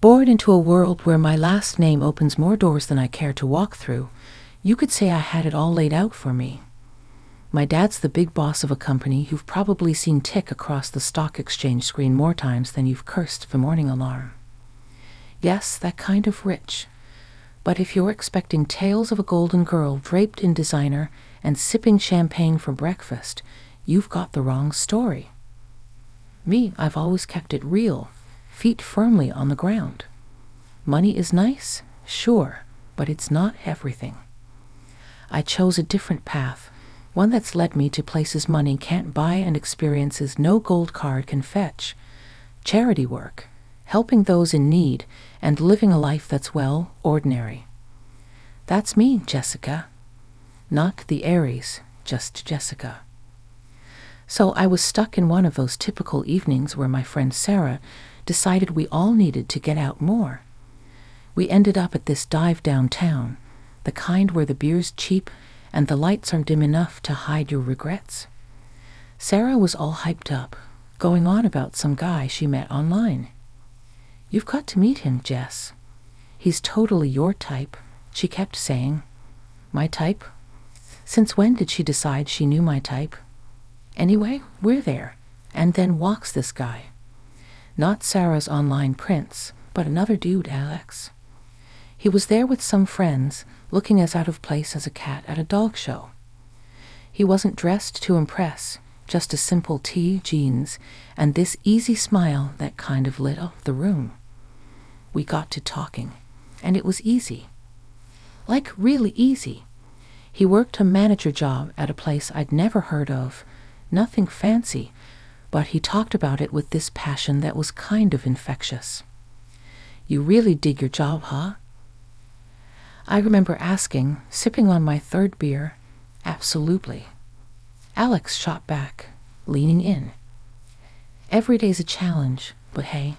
Born into a world where my last name opens more doors than I care to walk through, you could say I had it all laid out for me. My dad's the big boss of a company you've probably seen tick across the stock exchange screen more times than you've cursed the morning alarm. Yes, that kind of rich. But if you're expecting tales of a golden girl draped in designer and sipping champagne for breakfast, you've got the wrong story. Me, I've always kept it real, feet firmly on the ground. Money is nice, sure, but it's not everything. I chose a different path, one that's led me to places money can't buy and experiences no gold card can fetch. Charity work, helping those in need, and living a life that's, well, ordinary. That's me, Jessica. Not the Aries, just Jessica. So I was stuck in one of those typical evenings where my friend Sarah decided we all needed to get out more. We ended up at this dive downtown, the kind where the beer's cheap and the lights are dim enough to hide your regrets. Sarah was all hyped up, going on about some guy she met online. "You've got to meet him, Jess. He's totally your type," she kept saying. My type? Since when did she decide she knew my type? Anyway, we're there, and then walks this guy. Not Sarah's online prince, but another dude, Alex. He was there with some friends, looking as out of place as a cat at a dog show. He wasn't dressed to impress, just a simple tee, jeans, and this easy smile that kind of lit up the room. We got to talking, and it was easy. Like, really easy. He worked a manager job at a place I'd never heard of, nothing fancy, but he talked about it with this passion that was kind of infectious. "You really dig your job, huh?" I remember asking, sipping on my third beer, "Absolutely." Alex shot back, leaning in. "Every day's a challenge, but hey,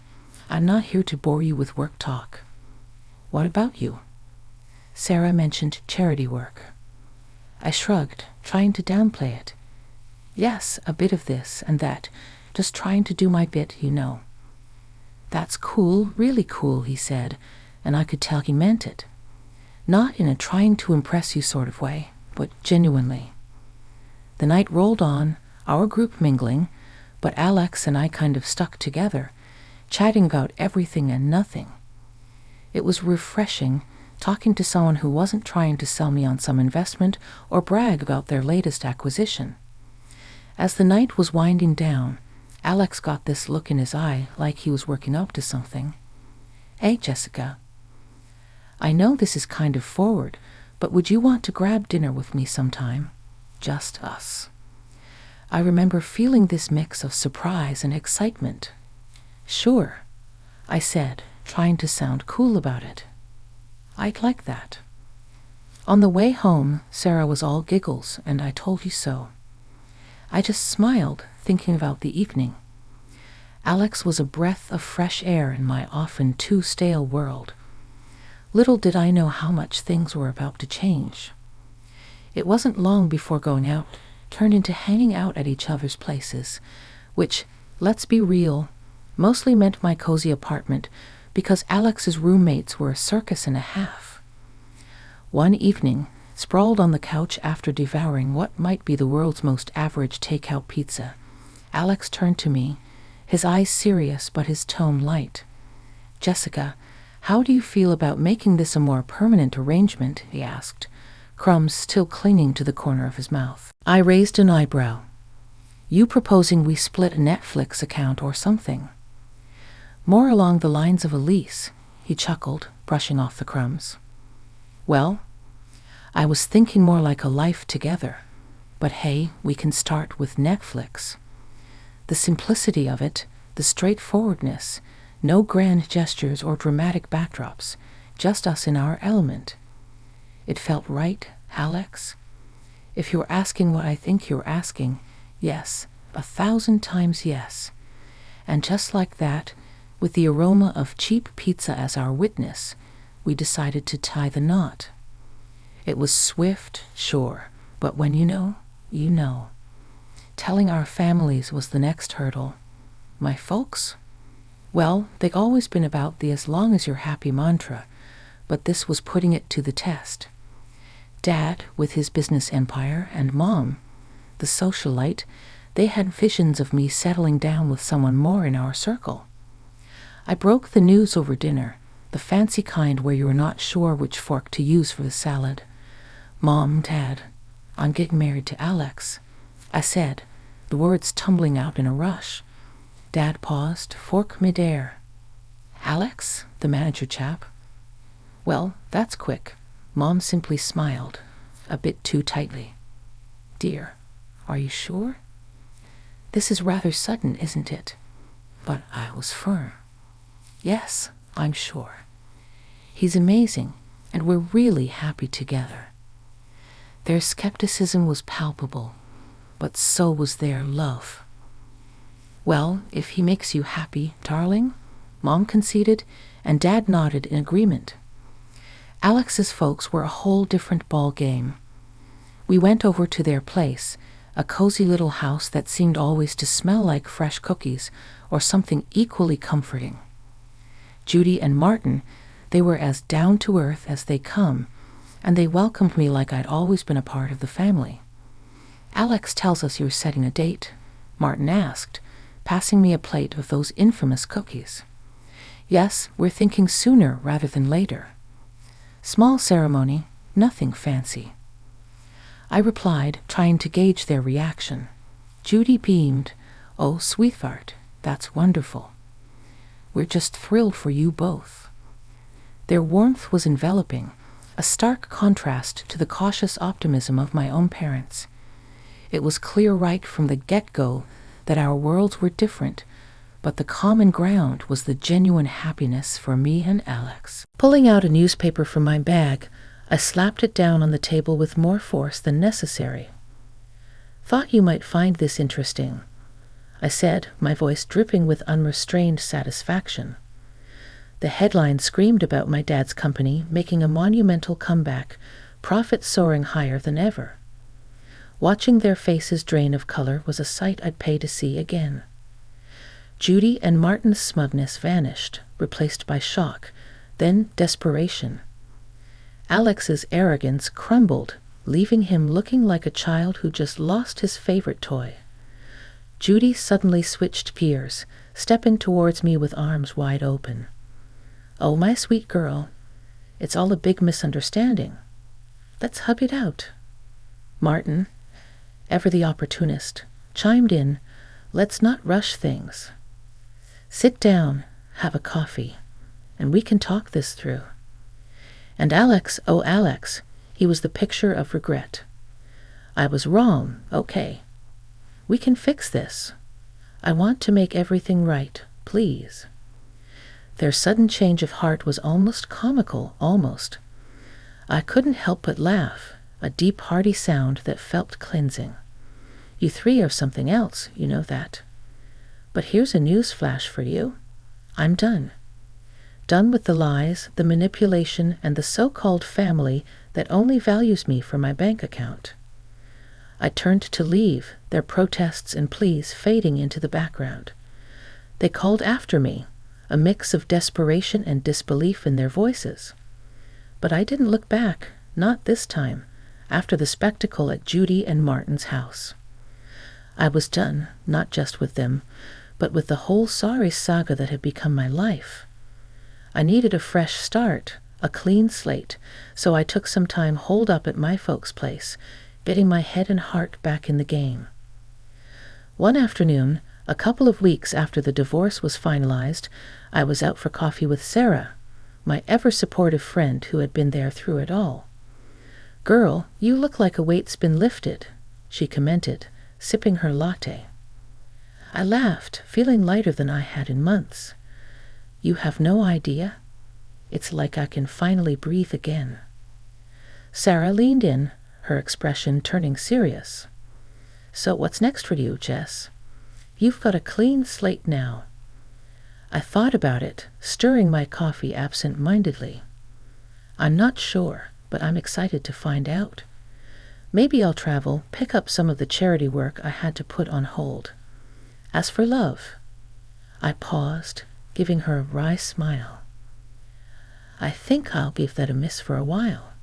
I'm not here to bore you with work talk." "What about you?" Sarah mentioned charity work. I shrugged, trying to downplay it. "Yes, a bit of this and that, just trying to do my bit, you know." "That's cool, really cool," he said, and I could tell he meant it. Not in a trying to impress you sort of way, but genuinely. The night rolled on, our group mingling, but Alex and I kind of stuck together, chatting about everything and nothing. It was refreshing, talking to someone who wasn't trying to sell me on some investment or brag about their latest acquisition. As the night was winding down, Alex got this look in his eye like he was working up to something. "Hey, Jessica. I know this is kind of forward, but would you want to grab dinner with me sometime? Just us." I remember feeling this mix of surprise and excitement. "Sure," I said, trying to sound cool about it. "I'd like that." On the way home, Sarah was all giggles, and "I told you so." I just smiled, thinking about the evening. Alex was a breath of fresh air in my often too stale world. Little did I know how much things were about to change. It wasn't long before going out turned into hanging out at each other's places, which, let's be real, mostly meant my cozy apartment because Alex's roommates were a circus and a half. One evening, sprawled on the couch after devouring what might be the world's most average takeout pizza, Alex turned to me, his eyes serious but his tone light. "Jessica, how do you feel about making this a more permanent arrangement?" he asked, crumbs still clinging to the corner of his mouth. I raised an eyebrow. "You proposing we split a Netflix account or something?" "More along the lines of a lease," he chuckled, brushing off the crumbs. "Well, I was thinking more like a life together, but hey, we can start with Netflix. The simplicity of it, the straightforwardness, no grand gestures or dramatic backdrops, just us in our element. It felt right, Alex. If you're asking what I think you're asking, yes, 1,000 times yes." And just like that, with the aroma of cheap pizza as our witness, we decided to tie the knot. It was swift, sure, but when you know, you know. Telling our families was the next hurdle. My folks? Well, they've always been about the as long as you're happy mantra, but this was putting it to the test. Dad, with his business empire, and Mom, the socialite, they had visions of me settling down with someone more in our circle. I broke the news over dinner, the fancy kind where you were not sure which fork to use for the salad. Mom, Dad, I'm getting married to Alex, I said, the words tumbling out in a rush. Dad paused, fork midair. Alex, the manager chap? Well, that's quick. Mom simply smiled, a bit too tightly. Dear, are you sure? This is rather sudden, isn't it? But I was firm. Yes, I'm sure. He's amazing, and we're really happy together. Their skepticism was palpable, but so was their love. Well, if he makes you happy, darling, Mom conceded, and Dad nodded in agreement. Alex's folks were a whole different ball game. We went over to their place, a cozy little house that seemed always to smell like fresh cookies or something equally comforting. Judy and Martin, they were as down-to-earth as they come, and they welcomed me like I'd always been a part of the family. Alex tells us you're setting a date, Martin asked, passing me a plate of those infamous cookies. Yes, we're thinking sooner rather than later. Small ceremony, nothing fancy. I replied, trying to gauge their reaction. Judy beamed. Oh, sweetheart, that's wonderful. We're just thrilled for you both. Their warmth was enveloping, a stark contrast to the cautious optimism of my own parents. It was clear right from the get-go that our worlds were different, but the common ground was the genuine happiness for me and Alex. Pulling out a newspaper from my bag, I slapped it down on the table with more force than necessary. Thought you might find this interesting, I said, my voice dripping with unrestrained satisfaction. The headline screamed about my dad's company making a monumental comeback, profits soaring higher than ever. Watching their faces drain of color was a sight I'd pay to see again. Judy and Martin's smugness vanished, replaced by shock, then desperation. Alex's arrogance crumbled, leaving him looking like a child who just lost his favorite toy. Judy suddenly switched gears, stepping towards me with arms wide open. Oh, my sweet girl, it's all a big misunderstanding. Let's hug it out. Martin, ever the opportunist, chimed in, let's not rush things. Sit down, have a coffee, and we can talk this through. And Alex, oh Alex, he was the picture of regret. I was wrong, okay. We can fix this. I want to make everything right, please. Their sudden change of heart was almost comical, almost. I couldn't help but laugh, a deep, hearty sound that felt cleansing. You three are something else, you know that. But here's a news flash for you. I'm done. Done with the lies, the manipulation, and the so-called family that only values me for my bank account. I turned to leave, their protests and pleas fading into the background. They called after me, a mix of desperation and disbelief in their voices. But I didn't look back, not this time, after the spectacle at Judy and Martin's house. I was done, not just with them, but with the whole sorry saga that had become my life. I needed a fresh start, a clean slate, so I took some time holed up at my folks' place, getting my head and heart back in the game. One afternoon, a couple of weeks after the divorce was finalized, I was out for coffee with Sarah, my ever-supportive friend who had been there through it all. Girl, you look like a weight's been lifted, she commented, sipping her latte. I laughed, feeling lighter than I had in months. You have no idea? It's like I can finally breathe again. Sarah leaned in, her expression turning serious. So what's next for you, Jess? You've got a clean slate now. I thought about it, stirring my coffee absent-mindedly. I'm not sure, but I'm excited to find out. Maybe I'll travel, pick up some of the charity work I had to put on hold. As for love, I paused, giving her a wry smile. I think I'll give that a miss for a while.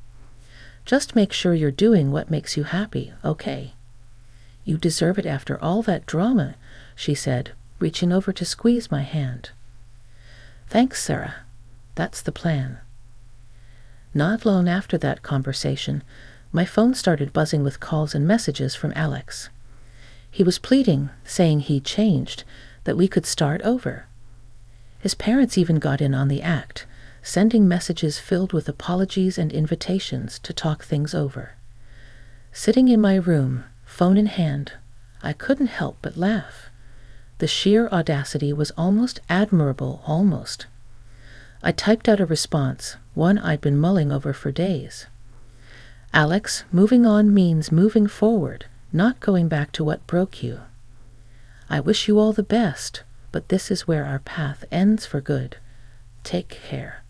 Just make sure you're doing what makes you happy, okay? You deserve it after all that drama, she said, reaching over to squeeze my hand. Thanks, Sarah. That's the plan. Not long after that conversation, my phone started buzzing with calls and messages from Alex. He was pleading, saying he'd changed, that we could start over. His parents even got in on the act, sending messages filled with apologies and invitations to talk things over. Sitting in my room, phone in hand, I couldn't help but laugh. The sheer audacity was almost admirable, almost. I typed out a response, one I'd been mulling over for days. Alex, moving on means moving forward, not going back to what broke you. I wish you all the best, but this is where our path ends for good. Take care.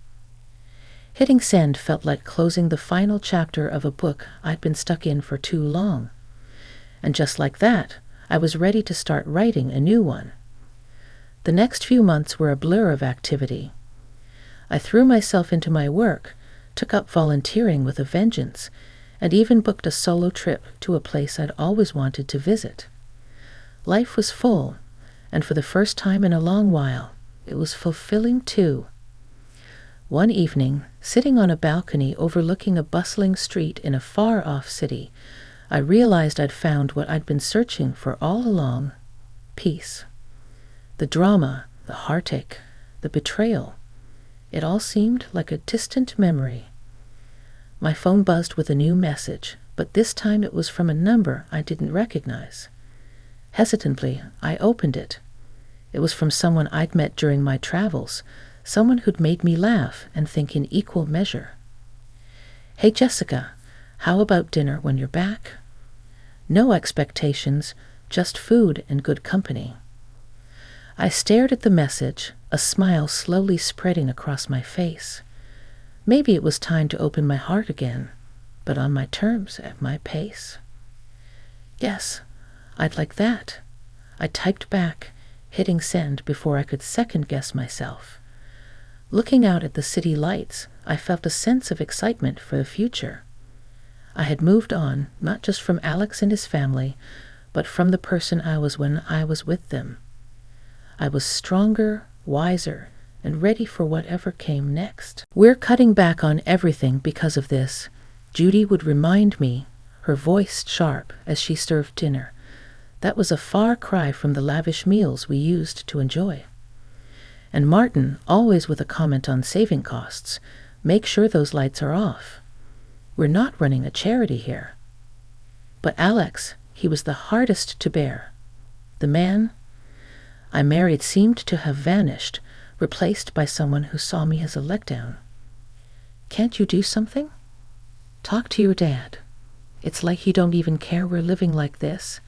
Hitting send felt like closing the final chapter of a book I'd been stuck in for too long. And just like that, I was ready to start writing a new one. The next few months were a blur of activity. I threw myself into my work, took up volunteering with a vengeance, and even booked a solo trip to a place I'd always wanted to visit. Life was full, and for the first time in a long while, it was fulfilling too. One evening, sitting on a balcony overlooking a bustling street in a far-off city, I realized I'd found what I'd been searching for all along: peace. The drama, the heartache, the betrayal, it all seemed like a distant memory. My phone buzzed with a new message, but this time it was from a number I didn't recognize. Hesitantly, I opened it. It was from someone I'd met during my travels, someone who'd made me laugh and think in equal measure. Hey Jessica, how about dinner when you're back? No expectations, just food and good company. I stared at the message, a smile slowly spreading across my face. Maybe it was time to open my heart again, but on my terms, at my pace. Yes, I'd like that. I typed back, hitting send before I could second-guess myself. Looking out at the city lights, I felt a sense of excitement for the future. I had moved on, not just from Alex and his family, but from the person I was when I was with them. I was stronger, wiser, and ready for whatever came next. We're cutting back on everything because of this, Judy would remind me, her voice sharp as she served dinner. That was a far cry from the lavish meals we used to enjoy. And Martin, always with a comment on saving costs, make sure those lights are off. We're not running a charity here. But Alex, he was the hardest to bear. The man I married seemed to have vanished, replaced by someone who saw me as a letdown. Can't you do something? Talk to your dad. It's like he don't even care we're living like this.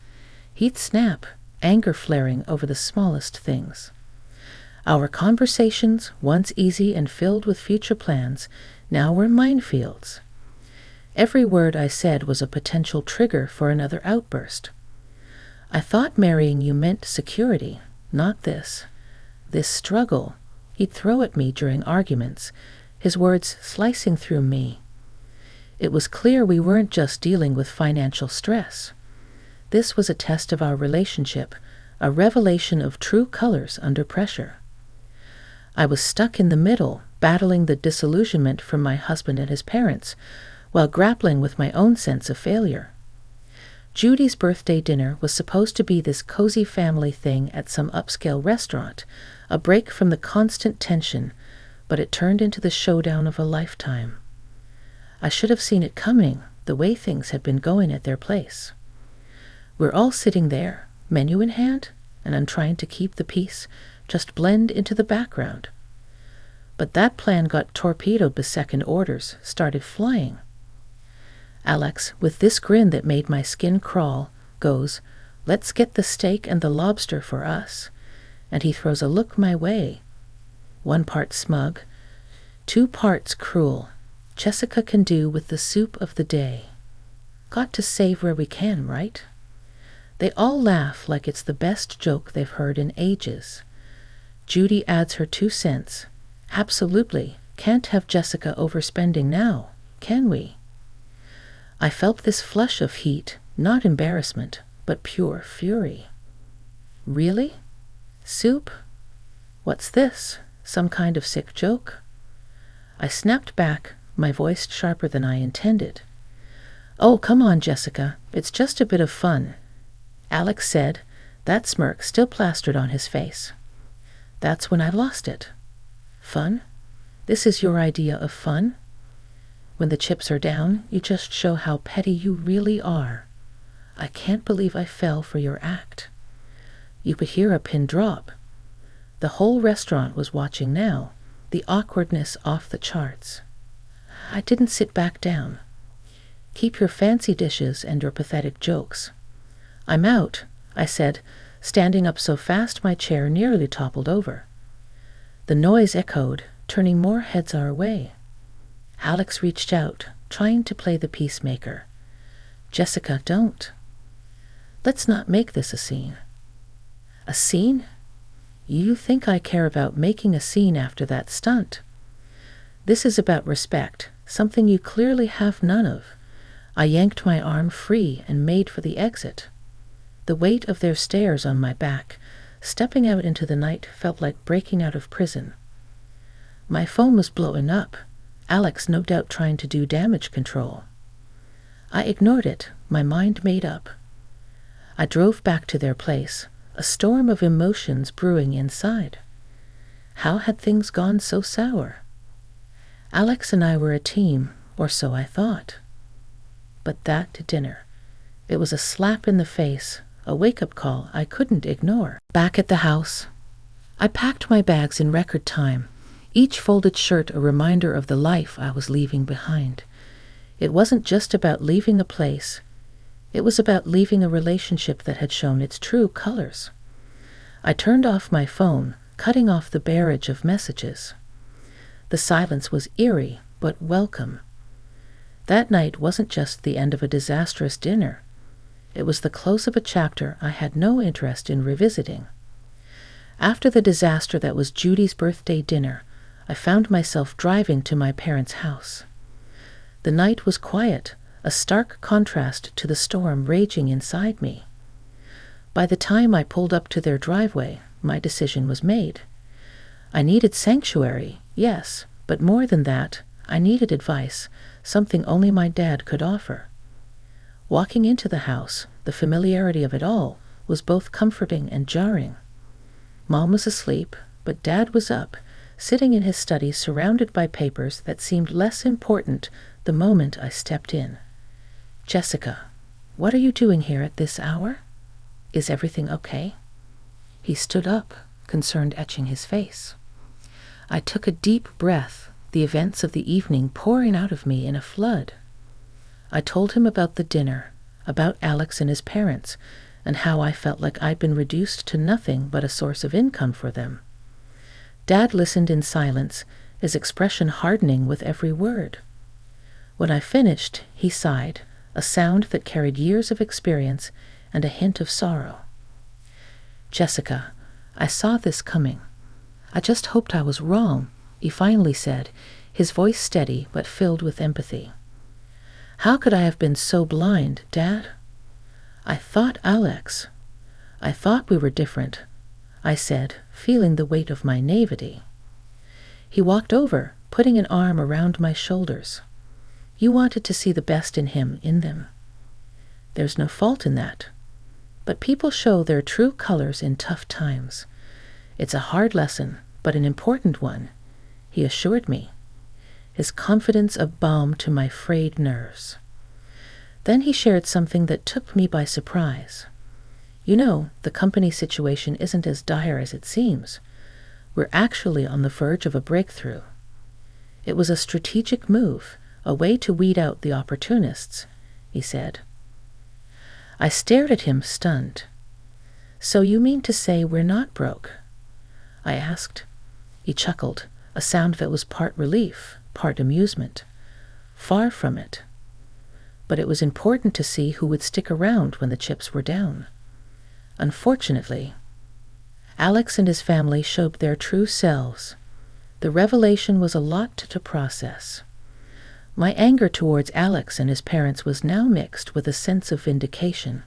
He'd snap, anger flaring over the smallest things. Our conversations, once easy and filled with future plans, now were minefields. Every word I said was a potential trigger for another outburst. I thought marrying you meant security, not this. This struggle he'd throw at me during arguments, his words slicing through me. It was clear we weren't just dealing with financial stress. This was a test of our relationship, a revelation of true colors under pressure. I was stuck in the middle, battling the disillusionment from my husband and his parents, while grappling with my own sense of failure. Judy's birthday dinner was supposed to be this cozy family thing at some upscale restaurant, a break from the constant tension, but it turned into the showdown of a lifetime. I should have seen it coming, the way things had been going at their place. We're all sitting there, menu in hand, and I'm trying to keep the peace, just blend into the background. But that plan got torpedoed the second orders started flying. Alex, with this grin that made my skin crawl, goes, "Let's get the steak and the lobster for us." And he throws a look my way. 1 part smug, 2 parts cruel. Jessica can do with the soup of the day. Got to save where we can, right? They all laugh like it's the best joke they've heard in ages. Judy adds her 2 cents. Absolutely. Can't have Jessica overspending now, can we? I felt this flush of heat, not embarrassment, but pure fury. Really? Soup? What's this? Some kind of sick joke? I snapped back, my voice sharper than I intended. Oh, come on, Jessica. It's just a bit of fun, Alex said, that smirk still plastered on his face. That's when I lost it. Fun? This is your idea of fun? When the chips are down, you just show how petty you really are. I can't believe I fell for your act. You could hear a pin drop. The whole restaurant was watching now, the awkwardness off the charts. I didn't sit back down. Keep your fancy dishes and your pathetic jokes. I'm out, I said, standing up so fast my chair nearly toppled over. The noise echoed, turning more heads our way. Alex reached out, trying to play the peacemaker. Jessica, don't. Let's not make this a scene. A scene? You think I care about making a scene after that stunt? This is about respect, something you clearly have none of. I yanked my arm free and made for the exit. The weight of their stares on my back, stepping out into the night, felt like breaking out of prison. My phone was blowing up, Alex no doubt trying to do damage control. I ignored it, my mind made up. I drove back to their place, a storm of emotions brewing inside. How had things gone so sour? Alex and I were a team, or so I thought. But that dinner, it was a slap in the face, a wake-up call I couldn't ignore. Back at the house, I packed my bags in record time, each folded shirt a reminder of the life I was leaving behind. It wasn't just about leaving a place. It was about leaving a relationship that had shown its true colors. I turned off my phone, cutting off the barrage of messages. The silence was eerie, but welcome. That night wasn't just the end of a disastrous dinner. It was the close of a chapter I had no interest in revisiting. After the disaster that was Judy's birthday dinner, I found myself driving to my parents' house. The night was quiet, a stark contrast to the storm raging inside me. By the time I pulled up to their driveway, my decision was made. I needed sanctuary, yes, but more than that, I needed advice, something only my dad could offer. Walking into the house, the familiarity of it all was both comforting and jarring. Mom was asleep, but Dad was up, sitting in his study surrounded by papers that seemed less important the moment I stepped in. Jessica, what are you doing here at this hour? Is everything okay? He stood up, concern etching his face. I took a deep breath, the events of the evening pouring out of me in a flood. I told him about the dinner, about Alex and his parents, and how I felt like I'd been reduced to nothing but a source of income for them. Dad listened in silence, his expression hardening with every word. When I finished, he sighed, a sound that carried years of experience and a hint of sorrow. Jessica, I saw this coming. I just hoped I was wrong, he finally said, his voice steady but filled with empathy. How could I have been so blind, Dad? I thought Alex. I thought we were different, I said, feeling the weight of my naivety. He walked over, putting an arm around my shoulders. You wanted to see the best in him, in them. There's no fault in that. But people show their true colors in tough times. It's a hard lesson, but an important one, he assured me, his confidence a balm to my frayed nerves. Then he shared something that took me by surprise. You know, the company situation isn't as dire as it seems. We're actually on the verge of a breakthrough. It was a strategic move, a way to weed out the opportunists, he said. I stared at him, stunned. So you mean to say we're not broke? I asked. He chuckled, a sound that was part relief, part amusement. Far from it. But it was important to see who would stick around when the chips were down. Unfortunately, Alex and his family showed their true selves. The revelation was a lot to process. My anger towards Alex and his parents was now mixed with a sense of vindication.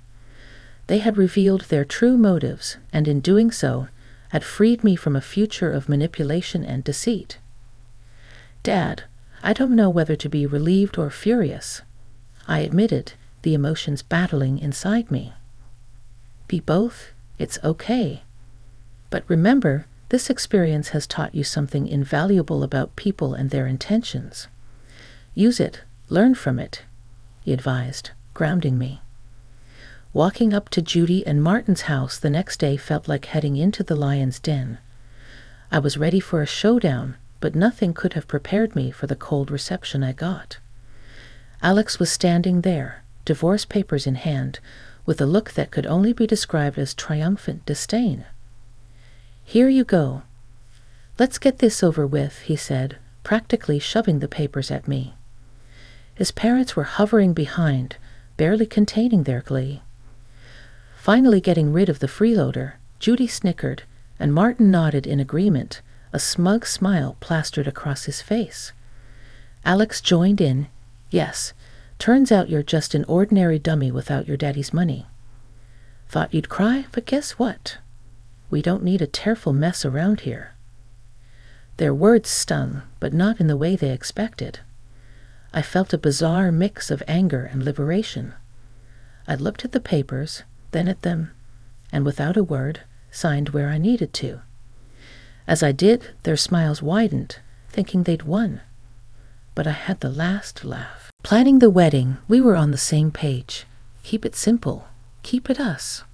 They had revealed their true motives, and in doing so, had freed me from a future of manipulation and deceit. "Dad, I don't know whether to be relieved or furious," I admitted, the emotions battling inside me. "Be both. It's okay. But remember, this experience has taught you something invaluable about people and their intentions. Use it, learn from it," he advised, grounding me. Walking up to Judy and Martin's house the next day felt like heading into the lion's den. I was ready for a showdown, but nothing could have prepared me for the cold reception I got. Alex was standing there, divorce papers in hand, with a look that could only be described as triumphant disdain. "Here you go. Let's get this over with," he said, practically shoving the papers at me. His parents were hovering behind, barely containing their glee. Finally getting rid of the freeloader, Judy snickered, and Martin nodded in agreement, a smug smile plastered across his face. Alex joined in. "Yes, turns out you're just an ordinary dummy without your daddy's money. Thought you'd cry, but guess what? We don't need a tearful mess around here." Their words stung, but not in the way they expected. I felt a bizarre mix of anger and liberation. I looked at the papers, then at them, and without a word, signed where I needed to. As I did, their smiles widened, thinking they'd won. But I had the last laugh. Planning the wedding, we were on the same page. Keep it simple. Keep it us.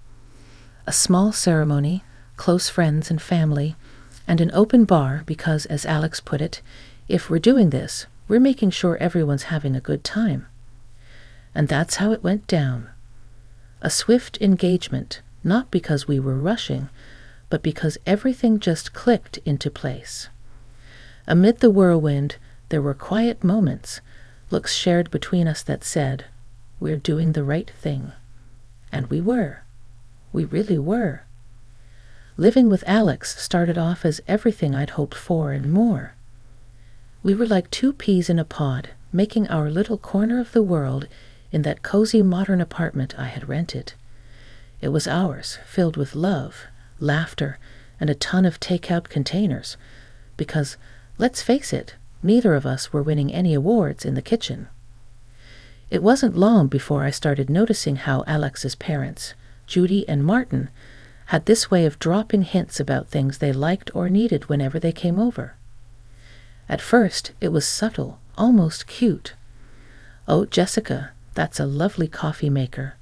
A small ceremony, close friends and family, and an open bar because, as Alex put it, if we're doing this, we're making sure everyone's having a good time. And that's how it went down. A swift engagement, not because we were rushing, but because everything just clicked into place. Amid the whirlwind, there were quiet moments, looks shared between us that said, "We're doing the right thing." And we were. We really were. Living with Alex started off as everything I'd hoped for and more. We were like two peas in a pod, making our little corner of the world in that cozy modern apartment I had rented. It was ours, filled with love, laughter, and a ton of takeout containers, because, let's face it, neither of us were winning any awards in the kitchen. It wasn't long before I started noticing how Alex's parents, Judy and Martin, had this way of dropping hints about things they liked or needed whenever they came over. At first, it was subtle, almost cute. "Oh, Jessica, that's a lovely coffee maker.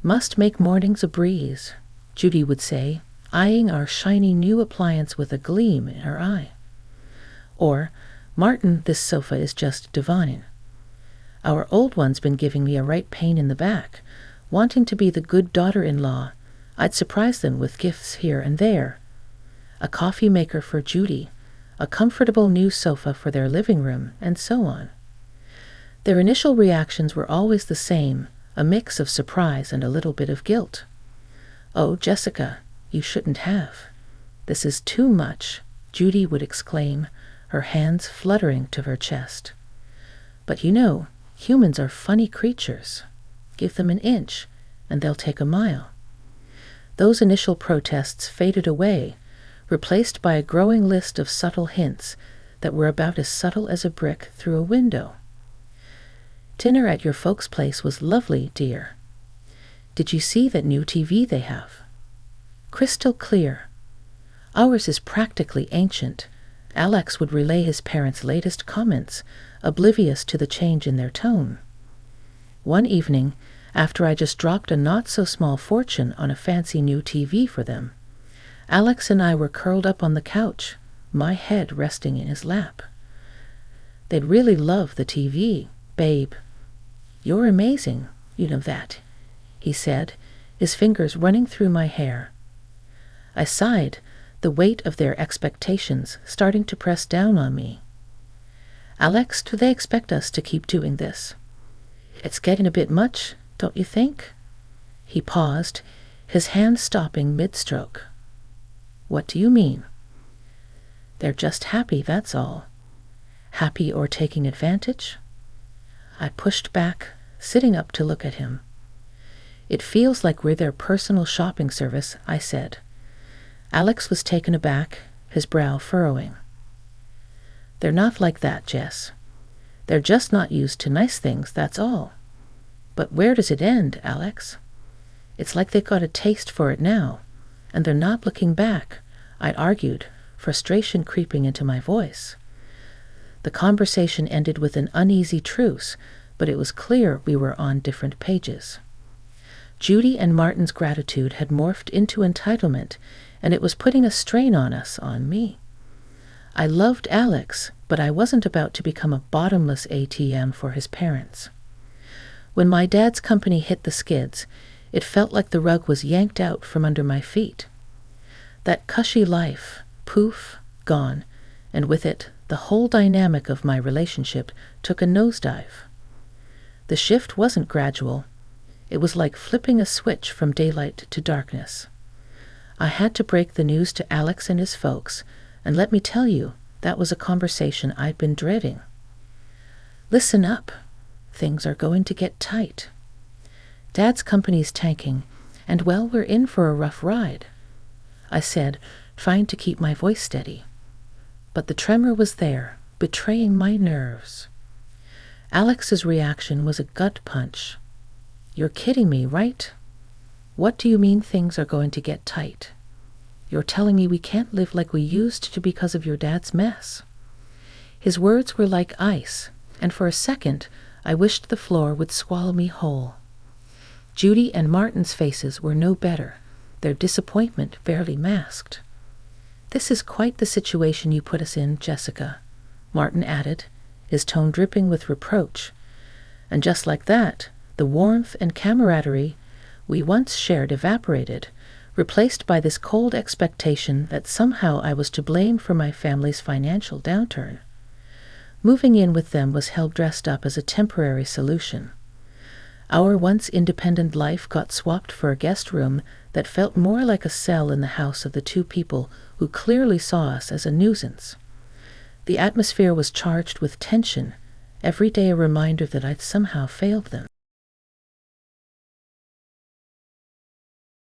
Must make mornings a breeze," Judy would say, eyeing our shiny new appliance with a gleam in her eye. Or, "Martin, this sofa is just divine. Our old one's been giving me a right pain in the back, wanting to be the good daughter-in-law. I'd surprise them with gifts here and there. A coffee maker for Judy, a comfortable new sofa for their living room, and so on." Their initial reactions were always the same, a mix of surprise and a little bit of guilt. "Oh, Jessica, you shouldn't have. This is too much," Judy would exclaim, her hands fluttering to her chest. "But you know, humans are funny creatures. Give them an inch, and they'll take a mile." Those initial protests faded away, replaced by a growing list of subtle hints that were about as subtle as a brick through a window. "Dinner at your folks' place was lovely, dear. Did you see that new TV they have? Crystal clear. Ours is practically ancient." Alex would relay his parents' latest comments, oblivious to the change in their tone. One evening, after I just dropped a not-so-small fortune on a fancy new TV for them, Alex and I were curled up on the couch, my head resting in his lap. "They'd really love the TV, babe. You're amazing, you know that," he said, his fingers running through my hair. I sighed, the weight of their expectations starting to press down on me. "Alex, do they expect us to keep doing this? It's getting a bit much, don't you think?" He paused, his hand stopping mid-stroke. What do you mean? They're just happy, that's all. Happy or taking advantage? I pushed back, sitting up to look at him. It feels like we're their personal shopping service, I said. Alex was taken aback, his brow furrowing. They're not like that, Jess. They're just not used to nice things, that's all. But where does it end, Alex? It's like they've got a taste for it now, and they're not looking back, I argued, frustration creeping into my voice. The conversation ended with an uneasy truce, but it was clear we were on different pages. Judy and Martin's gratitude had morphed into entitlement, and it was putting a strain on me. I loved Alex, but I wasn't about to become a bottomless ATM for his parents. When my dad's company hit the skids, it felt like the rug was yanked out from under my feet. That cushy life, poof, gone, and with it, the whole dynamic of my relationship took a nosedive. The shift wasn't gradual. It was like flipping a switch from daylight to darkness. I had to break the news to Alex and his folks, and let me tell you, that was a conversation I'd been dreading. Listen up. Things are going to get tight. Dad's company's tanking, and well, we're in for a rough ride, I said, trying to keep my voice steady. But the tremor was there, betraying my nerves. Alex's reaction was a gut punch. You're kidding me, right? What do you mean things are going to get tight? You're telling me we can't live like we used to because of your dad's mess. His words were like ice, and for a second I wished the floor would swallow me whole. Judy and Martin's faces were no better, their disappointment barely masked. This is quite the situation you put us in, Jessica, Martin added, his tone dripping with reproach. And just like that, the warmth and camaraderie we once shared evaporated, replaced by this cold expectation that somehow I was to blame for my family's financial downturn. Moving in with them was held dressed up as a temporary solution. Our once independent life got swapped for a guest room that felt more like a cell in the house of the two people who clearly saw us as a nuisance. The atmosphere was charged with tension, every day a reminder that I'd somehow failed them.